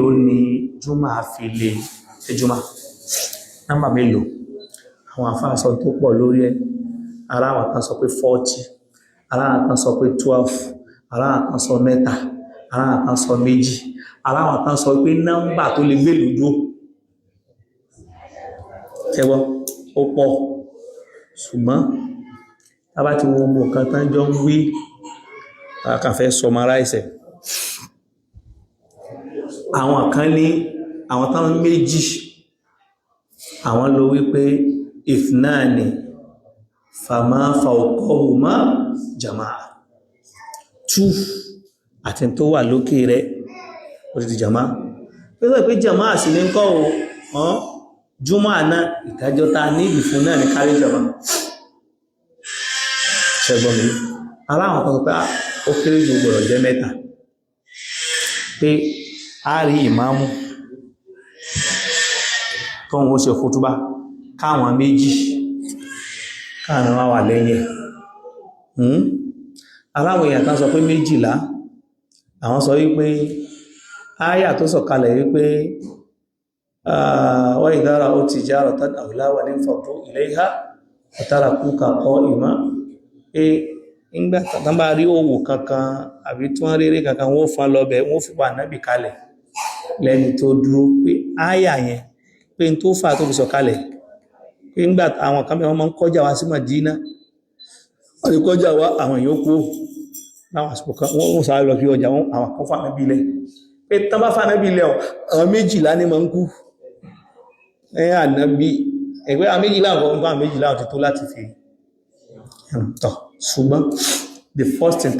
ló ní jùmọ̀ fi lè ṣe jùmọ̀ nọ́mbà mélòó àwọn àfáàsọ tó pọ̀ lórí ẹ̀ ara àwọn kan sọ pé 40 ara àwọn kan sọ pé 12 ara àwọn kan sọ mẹ́ta ara àwọn kan sọ méjì ara àwọn kan sọ pé nọ́mbà tó lè gbé lójú ẹwọ́ ó pọ̀ ṣùgbọ́n tàbá ti wo gbogbo nǹkan tán jọ ń wí àkàfẹ́ summarize àwọn kan ní àwọn tán méjì àwọn ló wípé ithnani fama fawqahuma jama'a 2 àti tó wà lókè rẹ̀ ó ti di jama'a pé jama'a sì ní kọ́ ọ̀ jùmọ̀ àná ìdájọ́ ta ní ìfún náà ní kárí jama'a ṣẹgbọ́n mi aláwọn kan pé ó kéré jù gbọ́dọ̀ jẹ́ mẹ́ta pé a rí ìmáàmù tó ń wó ṣe kútúbá káwọn méjì káàrin wá wà lẹ́yìn aláwọn èèyàn kan sọ pé 12 àwọn sọ wípé áyà tó sọ̀kalẹ̀ wípé wa idha ra'aw tijaratan aw lahwan infaddu ilayha wa tarakuka qa'iman ìgbà tán bá rí òwò kankan àbí tí wọ́n rere kankan wọ́n fún lọ́bẹ̀ wọ́n fi wà náàbì kalẹ̀ lẹ́ni tó dúró pé áyà yẹn pé n tó fà tó fi sọ̀kalẹ̀ pé ńgbà àwọn kan bẹ̀ wọ́n máa ń kọjá wá sí Mádínà wọ́n lè kọjá wá àwọn yòókù láwọn àsìkò kan wọ́n sáré lọ fi ọjà wọn àwọn kan fà náàbì ilẹ̀ pé tán bá fà náàbì ilẹ̀ àwọn 12 ní máa ń kú ẹ̀yà ànábì ẹgbẹ́ àwọn 12 ti tó láti fi tọ̀ ṣùgbọ́n the first thing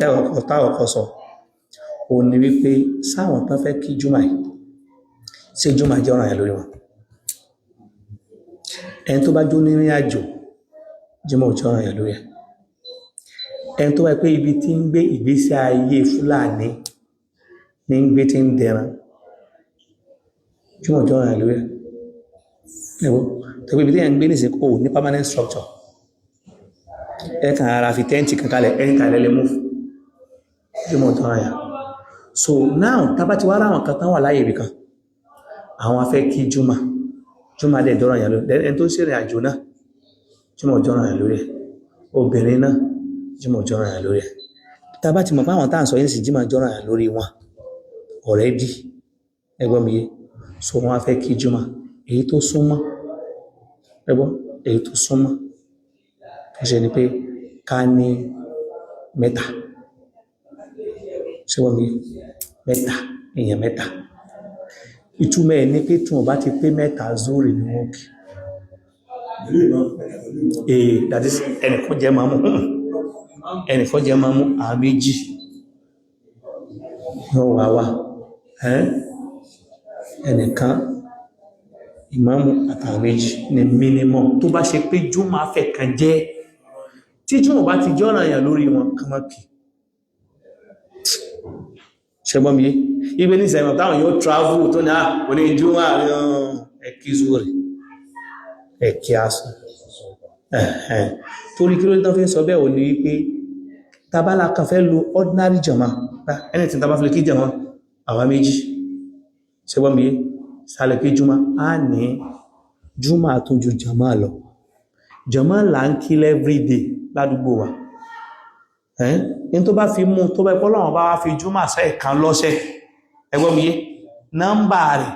táwọ̀kọ́ sọ o ní wípé sáwọn tán fẹ́ kí jùmọ̀ yìí ṣe jùmọ̀ jẹ́ ọ̀ranyàn lórí wọn ẹni tó bá jó ní ìrìn àjò jùmọ̀ jẹ́ ọ̀ranyàn lórí ẹ̀ ẹni tó bá pé ibi tí ń gbé ìgbésí ayé Fúlàní ní ń gbé tí ń dẹran jùmọ̀ jẹ́ ọ̀ranyàn lórí ẹ̀ ẹ̀wọ́ tẹ́gbẹ́ ibi tí ẹ̀ ń gbé nìsínkò ní permanent structure ẹ̀kan ara fi tẹ́ntì kankalẹ̀ ẹ̀yìnká ilẹ̀ mú jùmọ̀ tó ráyà so now tàbá ti wá ráwọn kan tán wà láyé ibìkan àwọn afẹ́ kí jùmọ̀ dẹ̀ dọ́rọ̀ yà lórí ẹni tó ṣèrìn àjò náà jùmọ̀ jọ́rọ̀ yà lórí ẹ̀ obìnrin náà jùmọ̀ jọ́rọ̀ yà lórí ẹ̀ tàbá ti mọ̀ pé àwọn táà sọ yìí sì jùmọ̀ jọ́rọ̀ yà lórí wọn already ẹgbọ́n mi yé so wọ́n afẹ́ kí jùmọ̀ èyí tó súnmọ́ ẹgbọ́n èyí tó súnmọ́ ṣe ni pé ká ní mẹ́ta ṣe wọ́n bí mẹ́ta èèyàn mẹ́ta ìtumọ̀ ẹ̀ ní pé tí wọ́n bá ti pé mẹ́ta zóòrè ní wọ́n kí that is ẹnìkan jẹ́ máa mú àwọn méjì wọ́n wà wá ẹnìkan ìmáàmù àtàwọn méjì ní minimum tó bá ṣe pé jùmọ̀ afẹ́ kan jẹ́ tí jùmọ̀ bá ti jọ́nà àyà lórí wọn kọmọ́kì ṣẹgbọ́n mi ibẹ̀ ní ìsẹ̀mọ̀ táwọn yóò travel tó ní òní jùmọ̀ àríyàn ẹ̀kí zúrì ẹ̀kí asùn torí kí ló tán fẹ́ sọ bẹ́ẹ̀ ò ní wípé tabala kan fẹ́ lo ordinary jama anything tàbá fi lè kí jama àwa méjì ṣẹgbọ́n mi sálẹ̀ pé jùmọ̀ á ní jùmọ̀ àtúnjú jama lọ jama là ń kí everyday ládùúgbò wa in tó bá fi mú tó bá ipọ́ lọ́wọ́ bá wá fi jùmọ̀ sẹ́ ìkan lọ́sẹ̀ ẹgbọ́n mi yé nọ́mbà rẹ̀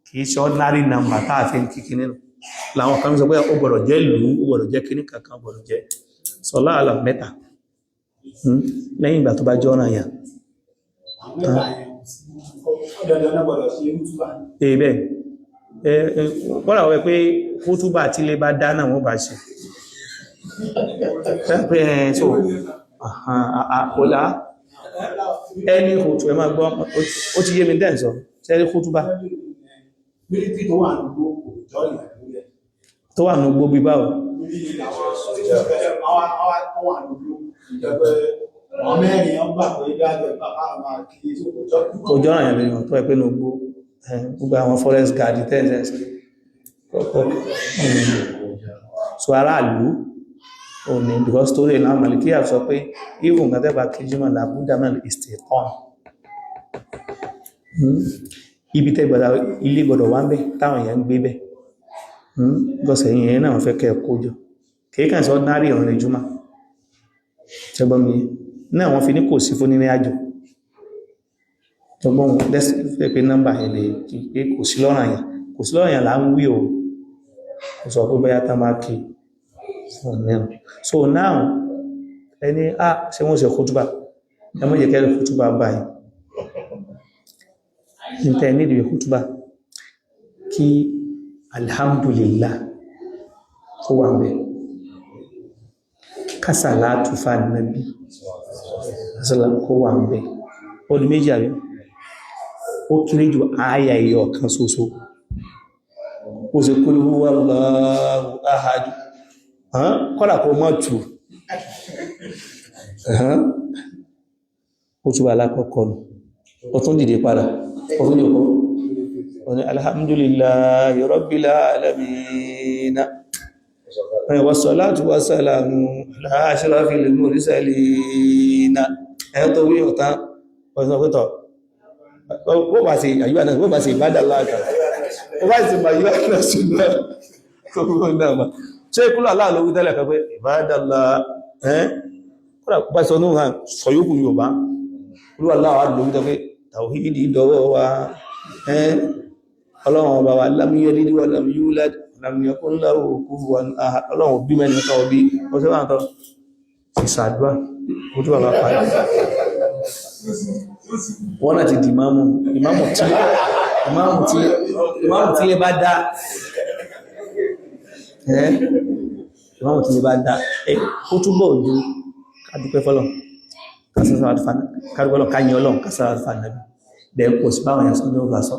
kìí ṣe ordinary number táà fi ń kíkí nínú láwọn kan sọ pé ó gbọ́dọ̀ jẹ́ ìlú ó gbọ́dọ̀ jẹ́ kíní kankan gbọ́dọ̀ jẹ́ sọlá àlà mẹ́ta lẹ́yìn ìgbà tó bá jẹ́ ọ̀nà yàn ẹ̀bẹ̀ wọ́n ràwẹ́ pé kútúbà tí lè bá dáná wọ́n bá ṣe pẹ́ so ọ̀lá ẹni kòtù ẹ máa gbọ́ ó ti yé mi dẹ́ sọ sẹ́rí kútúbà tó wà ní gbogbo bíbáwọ̀ kò jọ́ràn yẹn lèyàn tó ẹ̀pẹ́ ní gbogbo àwọn forest guard tẹ́ẹ̀sẹ̀ so aráàlú ò ní because tó lè náà Màlíkíyà sọ pé even gàtẹ́bà kíjímọ̀ làbúdàmọ̀ ìstẹ̀kọ́n ibi tẹ́ gbọ́dọ̀ ilé gbọ́dọ̀ wá ń bẹ́ táwọn èèyàn ń gbé bẹ́ gọ́sẹ̀ yìí náà fẹ́ kẹ́ kójọ kìíkàn sí ordinary ọ̀rìn ìjúmọ́ ṣẹgbọ́n mi náà wọ́n fi ní kò sí fún nínú àjò ṣẹgbọ́n lẹ́sẹ̀ pé nọ́mbà ilẹ̀ pé kò sí lọ́rọ̀ yẹn là ń wí o kò sọ pé bóyá tá máa kí so now ẹni ṣe wọ́n ṣe kútúbà ẹmọ́ jẹ́ kẹ́rẹ̀ kútúbà báyìí ìtẹ́ nídìí kútúbà kí alhamdulillah kó wà mẹ́ kásàlátù fà nàbí kó wà mẹ́ ọdún méjì àrí ó kéré jù ààyà ẹyọ kan ṣoṣo ó sì kúrò Allahu ahad kọ́lá kó mọ́ tù ó túbà alákọ̀ọ́kọ́ nù ó tún dìde padà ó tún dìde ó ní alhamdulillahi rabbil alamin wa salatu wa salamu ala ashrafil mursalin tó wí ọ̀tá ọ̀sán pẹ́tọ̀ ó bá sí àyíwá náà ó bá sí ìbádàlá kan ó bá sí àyíwá náà ṣùgbọ́n tó kúrò náà ma ṣe kúrò aláàlówí tẹ́lẹ̀ kan pé ìbádàlá kúrò bá sọ ní ọ̀hán sọ yóò kú Yorùbá kúrò aláwọ̀ lówí tẹ́ pé tàwíìdì dọwọ́ wa ọlọ́run ọba wa lam yalid wa lam yulad lam yakun lahu kufuwan ahad ọlọ́run bí mẹ́rin kan ọbí ó sẹ́wọ́n àtọ́ ìsàdúwà ojú bàbá parí wọ́n náà ti di ìmáàmù tí lè bá dá ìmáàmù tí lè bá dá ó túbọ̀ ojú kádúpẹ́ fọ́lọ̀ kádúpẹ́ káyìn ọlọ́run kásàrà fànàbí dẹ̀ kò sí báwọn yẹn sọ́dọ̀ ọgbà sọ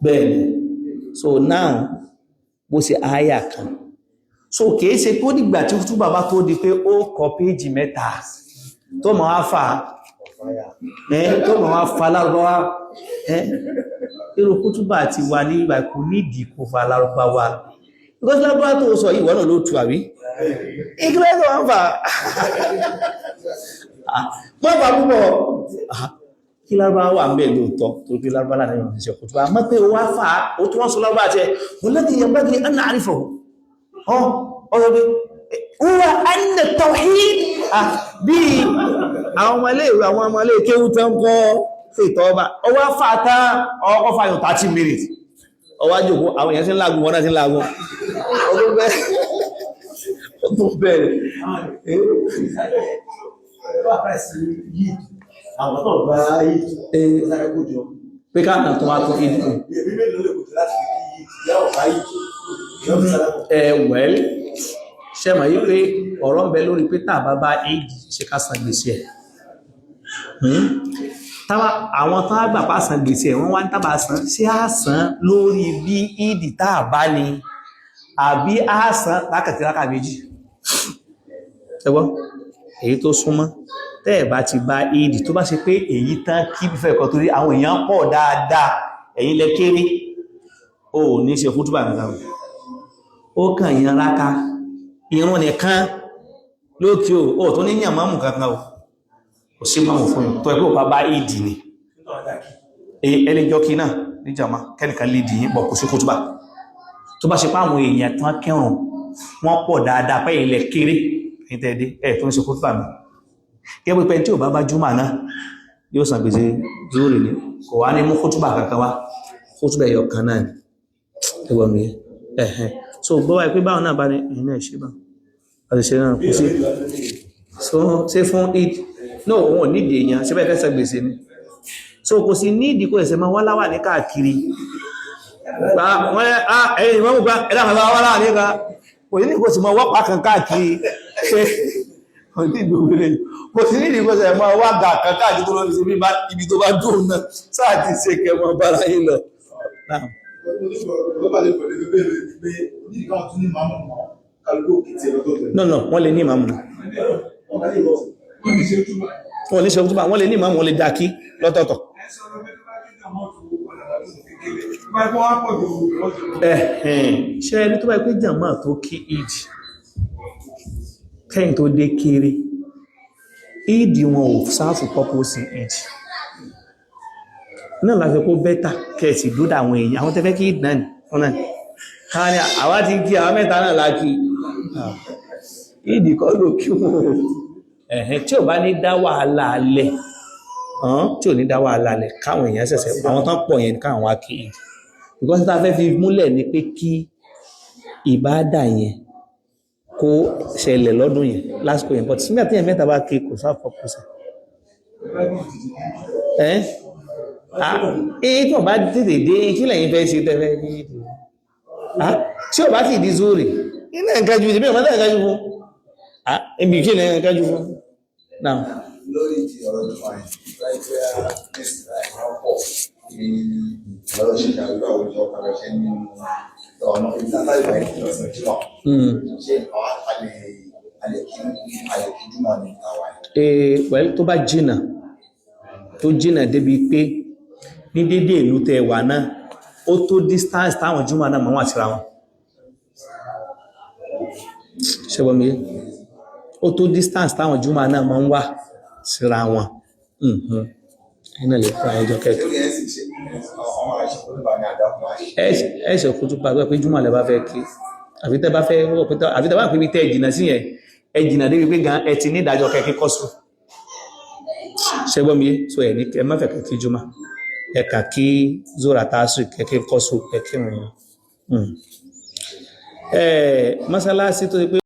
bẹ́ẹ̀ni so now bó ṣe àyà kan so kìí ṣe tó dìgbà tí túbà bá tó di pé ó kọ péjì mẹ́ta tó ma wá fà tó ma wá fà lárúbáwá irú kútúbà ti wà ní ìgbà kò nídìí kò fà lárúbáwá because lárúbáwá tó sọ ìwọ náà ló tu àbí ìgbẹ́ tó wọ́n fà mọ́fà púpọ̀ kí lárúbáwá wà ń bẹ̀ lóòótọ́ tó bí lárúbáwá láti ẹ̀yàn ìṣẹ́ kútúbà mọ́ pé ó wá fà ó tí wọ́n sọ lárúbáwá tẹ wọ́n lẹ́tí yẹn bá gírí ẹ̀nà àrífọ̀ ọ̀rọ̀ bí wúwa ẹ̀nà tawhid bí àwọn ọmọlé kéwú tán kọ́ fètò ọba ọwá fàtà ọfà yóò 30 minutes ọwá jòkó àwọn èèyàn tí ń lágún wọn náà tí ń lágún ọdún bẹ̀rẹ̀ pé káàkiri tó wá tó ìdíkù well ṣe mọ̀ yí pé ọ̀rọ̀ ń bẹ lórí pé tàbá bá éjì ṣe ká san gbèsè ẹ̀ àwọn tán àgbà bá san gbèsè ẹ̀ wọ́n wá ń tàbà san sí àsán lórí bí ìdí tàbá ni àbí àsán lákàtìlákà méjì ẹgbọ́n èyí tó súnmọ́ tẹ́ẹ̀ bá ti bá ìdí tó bá ṣe pé èyí tán kí fẹ́ kọ́ torí àwọn èèyàn pọ̀ dáadáa ẹ̀yin lẹ kéré ó ní ṣe kútùbà nìkan ó kàn yàn ráká irun nìkan lókè ó tó ní yàn máàmù kankan ó kò sí máàmù fún yàn tó ẹgbẹ́ òpá bá ìdì ni ẹlẹ́jọ́ kí náà ní jàmá kẹ́nìkan lè dì yín bọ̀ kò sí kútùbà tó bá ṣe pé àwọn èèyàn tán kẹrùn wọ́n pọ̀ dáadáa pẹ́ ilẹ̀ kéré ìtẹ́ẹ̀dẹ́ ẹ̀ tó ń ṣe kútùbà mi gẹ́gbẹ́ pẹ́ tí ò bá bá júmà náà yóò san gbèsè zúrì ní kò wá ní mú kútùbà kankan wá kútùbà ẹ̀yọ̀ kan náà ni ẹgbọ́n mi ẹ̀hẹ́n so gbọ́wà pé báwọn náà bá ní ẹ̀yìn náà ṣe bá àṣìṣe náà kú sí so ṣe fún id no wọn nídìí èèyàn ṣe bẹ́ẹ̀ fẹ́ san gbèsè ni so kò sí nídìí kó ẹ̀sẹ̀ máa wá láwà ní káàkiri ẹ̀yìn ìmọ̀ gbá ẹ̀dá kan wá láwà ní ká kò ní kò sì máa wọ́pàá kan káàkiri kò sí nídìí kó ẹ̀sẹ̀ máa wá gà kan káàkiri tó lọ sí ibi tó bá dùn náà sáà ti ṣe kẹmọ bára yìí lọ no wọ́n lè ní ìmáàmù wọ́n lè ṣe ọkùnrin wọ́n lè ní ìmáàmù wọ́n lè dákí lọ́tọ̀ọ̀tọ̀ ṣe ẹni tó bá pé jàmáà tó kí ìdí kẹ́yìn tó dé kéré ìdí wọn ò sáàfù purpose ìdí náà láti kó bẹ́tà kẹsì dúdà àwọn èèyàn àwọn tẹ́fẹ́ kí ìdí náà fún náà káà ní àwa ti kí àwọn mẹ́ta náà láti ìdí kọ́ ló kí wọ́n ẹ̀hẹ́ tí ò bá ní dá wàhálà alẹ́ tí ò ní dá wàhálà alẹ́ káwọn èèyàn ṣẹ̀ṣẹ̀ àwọn tán pọ̀ yẹn káwọn wá kí ìdí because tá fẹ́ fi múlẹ̀ ní pé kí ìbádà yẹn kó ṣẹlẹ̀ lọ́dún yẹn lásìkò yẹn but sígbà tí yẹn mẹ́ta bá kí kò sáà pọ̀pọ̀sẹ̀ tí wọ́n bá tètè dé kí lẹ́yìn fẹ́ ṣe tẹ́fẹ́ ní ìdí tí ò bá sì di zóòrè iná ẹ̀kájú ìdí mẹ́rin mọ́tà ẹ̀kájú fún ibi kí lẹ́yìn ẹ̀kájú fún náà lórí ti ọ̀rọ̀ tó wáyé láìpẹ́ àpọ̀ ní ọ̀rọ̀ ṣe ìdàgbà òjò kàrẹ̀ṣẹ́ nínú ọ̀nà ìdáta ìwà ìjọsìn ìjọba ṣe àlèkìjúmọ̀ ní àwọn pẹ̀lú tó bá jìnà débi pé ní dédé ìlú tẹ wà náà ó tó distance táwọn jùmọ̀ náà mọ́ wà síra wọn ṣẹgbọ́n mi ó tó distance táwọn jùmọ̀ náà mọ́ wà síra wọn iná lè fún àyẹjọ kẹtù ẹ̀ṣẹ̀ kú túnpa pé jùmọ̀ lẹ bá fẹ́ kí àfitẹ́ bá pẹ́ bí tẹ́ ìjìnà sí yẹn ẹjìnà débi pé gan ẹ ti ní ìdájọ́ kẹ́kí kọ́sù ṣẹgbọ́n mi so ẹ̀ ní ẹ má fẹ́ kẹ́kí jùmọ̀ ẹ̀kà kí zora tásù kẹ́kí kọ́sù kẹ́kí wọn mọ́sálásí tó ti pé